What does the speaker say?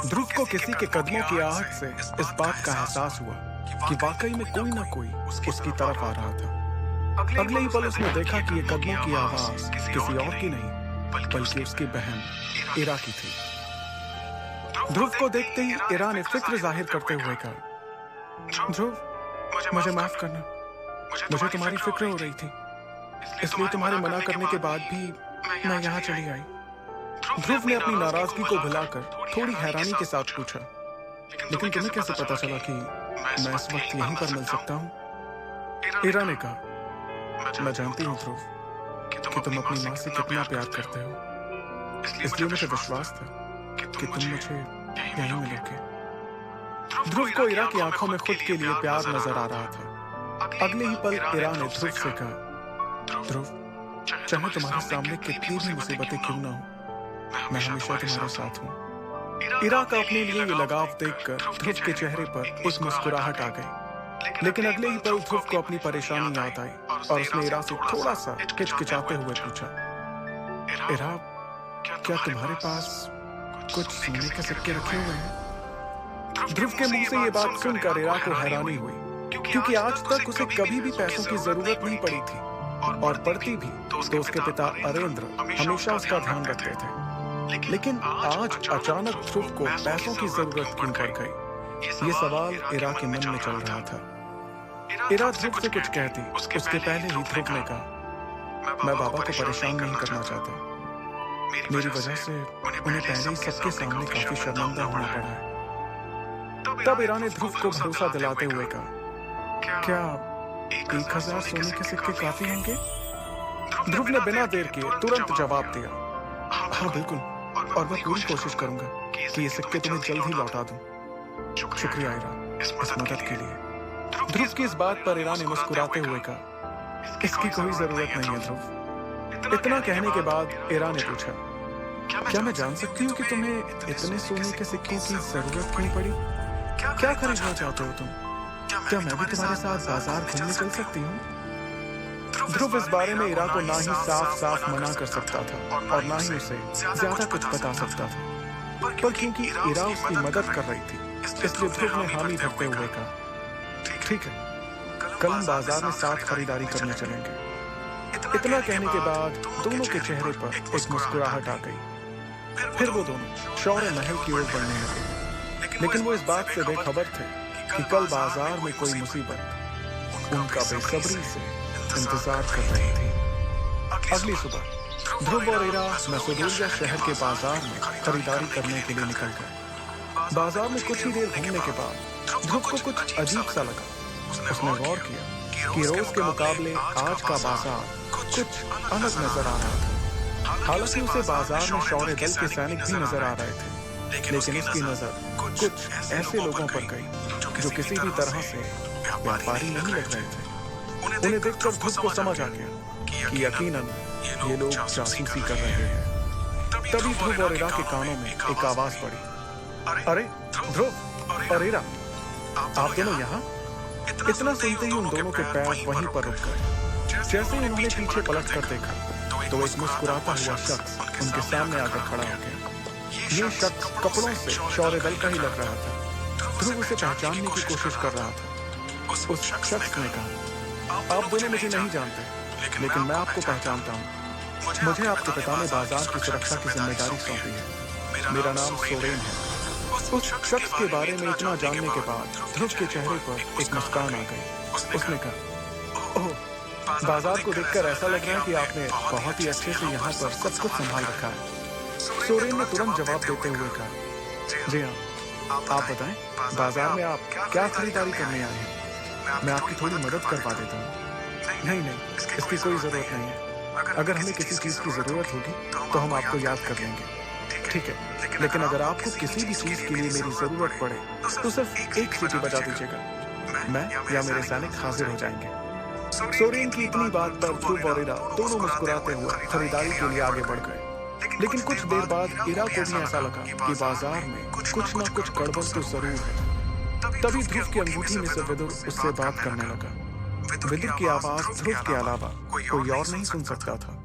ध्रुव को किसी के कदमों की आहट से इस बात का एहसास हुआ कि वाकई में कोई ना कोई उसकी तरफ आ रहा था। अगले ही पल उसने देखा कि ये कदमों की आवाज किसी और की नहीं बल्कि उसकी बहन इरा की थी। ध्रुव को देखते ही इरा ने फिक्र जाहिर करते हुए कहा, ध्रुव मुझे माफ करना, मुझे तुम्हारी फिक्र हो रही थी, इसलिए तुम्हारे मना करने के बाद भी मैं यहाँ चली आई। ध्रुव ने अपनी नाराजगी को भुलाकर थोड़ी हैरानी के साथ पूछा, लेकिन तुम्हें कैसे पता चला कि मैं इस वक्त यहीं पर मिल सकता हूँ? इरा ने कहा, मैं जानती हूँ ध्रुव कि तुम अपनी माँ से कितना प्यार करते हो, इसलिए मुझे विश्वास था कि तुम मुझे यहीं मिलोगे। ध्रुव को इरा की आंखों में खुद के लिए प्यार नजर आ रहा था। अगले ही पल इरा ने ध्रुव से कहा, ध्रुव चाहे तुम्हारे सामने कितनी भी मुसीबतें क्यों ना हो, मैं हमेशा तुम्हारे साथ हूँ। इरा का अपने लिए ये लगाव देखकर ध्रुव के चेहरे पर एक मुस्कुराहट आ गई, लेकिन अगले ही पल ध्रुव को अपनी परेशानी याद आई और उसने इरा से थोड़ा सा हिचकिचाते हुए पूछा, इरा क्या तुम्हारे पास कुछ सोने के सिक्के रखे हुए हैं? ध्रुव के मुंह से ये बात सुनकर इरा को हैरानी हुई, क्योंकि आज तक उसे कभी भी पैसों की जरूरत नहीं पड़ी थी, और पड़ती भी तो उसके पिता अरेंद्र हमेशा उसका ध्यान रखते थे। लेकिन आज अचानक ध्रुव को पैसों की जरूरत क्यों पड़ गई, ये सवाल इरा के मन में चल रहा था। इरा ध्रुव से कुछ कहती उसके पहले ही ध्रुव ने कहा, मैं बाबा को परेशान नहीं करना चाहता, मेरी वजह से उन्हें पहले ही सबके सामने काफी शर्मिंदा होना पड़ा है। तब इरा ने ध्रुव को भरोसा दिलाते हुए कहा, क्या 1000 सोने के सिक्के काफी होंगे? ध्रुव ने बिना देर किए तुरंत जवाब दिया, हाँ बिल्कुल, और मैं पूरी कोशिश करूंगा कि ये सिक्के तुम्हें जल्द ही लौटा दूं। शुक्रिया इरा इस मदद के लिए। ध्रुव की इस बात पर इरा ने मुस्कुराते हुए कहा, इसकी कोई जरूरत नहीं है ध्रुव। इतना कहने के बाद इरा ने पूछा, क्या मैं जान सकती हूँ कि तुम्हें इतने सोने के सिक्कों की जरूरत क्यों पड़ी? क्या खरीदना चाहते हो तुम? क्या मैं भी तुम्हारे साथ बाजार घूमने चल सकती हूँ? ध्रुव इस बारे में इरा को ना ही साफ साफ मना कर सकता था और ना ही उसे ज्यादा कुछ बता सकता था, पर क्योंकि इरा उसकी मदद कर रही थी इसलिए ध्रुव ने हामी भरते हुए कहा, ठीक है, कल हम बाजार में साथ खरीदारी करने चलेंगे। इतना कहने के बाद दोनों के चेहरे पर एक मुस्कुराहट आ गई। फिर वो दोनों शौर्य महल की ओर बढ़ने लगे, लेकिन वो इस बात से बेखबर थे कि कल बाजार में कोई मुसीबत उनका बेसब्री से इंतजार कर रही थी। अगली सुबह ध्रुव और इरा मैसेडोनिया शहर के बाजार में खरीदारी करने के लिए निकल गए। बाजार में कुछ ही देर घूमने के बाद ध्रुव को कुछ अजीब सा लगा। उसने गौर किया कि रोज के मुकाबले आज का बाजार कुछ अलग नजर आ रहा था। हालांकि उसे बाजार में शौर्य दल के सैनिक भी नजर आ रहे थे, लेकिन उसकी नजर कुछ ऐसे लोगों पर गई जो किसी भी तरह से व्यापारी नहीं लग रहे थे। उन्हें देखकर ध्रुव को समझ आ गया कि यकीनन ये लोग जासूसी कर रहे हैं। तभी ध्रुव और इरा के कानों में एक आवाज पड़ी, अरे ध्रुव और इरा, आप दोनों यहाँ? इतना सुनते ही उन दोनों के पैर वहीं पर रुक गए। जैसे ही उन्होंने पीछे पलट कर देखा तो एक मुस्कुराता हुआ शख्स उनके सामने आकर खड़ा हो गया। ये शख्स कपड़ों से शौर्य दल का ही लग रहा था। ध्रुव उसे पहचानने की कोशिश कर रहा था। उस शख्स ने कहा, आप दोनों मुझे नहीं जानते, लेकिन मैं आपको पहचानता हूँ। मुझे आपके पिता ने बाजार की सुरक्षा की जिम्मेदारी सौंपी है। मेरा नाम सोरेन है। उस शख्स के बारे में इतना जानने के बाद ध्रुव के चेहरे पर एक मुस्कान आ गई। उसने कहा, ओह, बाजार को देखकर ऐसा लग रहा है कि आपने बहुत ही अच्छे से यहाँ पर सब कुछ संभाल रखा है। सोरेन ने तुरंत जवाब देते हुए कहा, जी हाँ, आप बताएं, बाजार में आप क्या खरीदारी करने आए हैं? मैं आपकी थोड़ी मदद करवा देता हूँ। नहीं, इसकी कोई जरूरत नहीं है। अगर हमें किसी चीज की जरूरत होगी तो हम आपको याद कर लेंगे, ठीक है? लेकिन अगर आपको किसी भी चीज के लिए मेरी जरूरत पड़े तो सिर्फ एक सीटी बजा दीजिएगा, मैं या मेरे सैनिक हाजिर हो जाएंगे। सोरेन की इतनी बात पर ध्रुव और इरा दोनों मुस्कुराते हुए खरीदारी के लिए आगे बढ़ गए। लेकिन कुछ देर बाद इरा को भी ऐसा लगा कि बाजार में कुछ न कुछ गड़बड़ तो जरूर है। तभी ध्रुव की अंगूठी में से विदुर उससे बात करने लगा। विदुर की आवाज ध्रुव के अलावा कोई और नहीं सुन सकता था।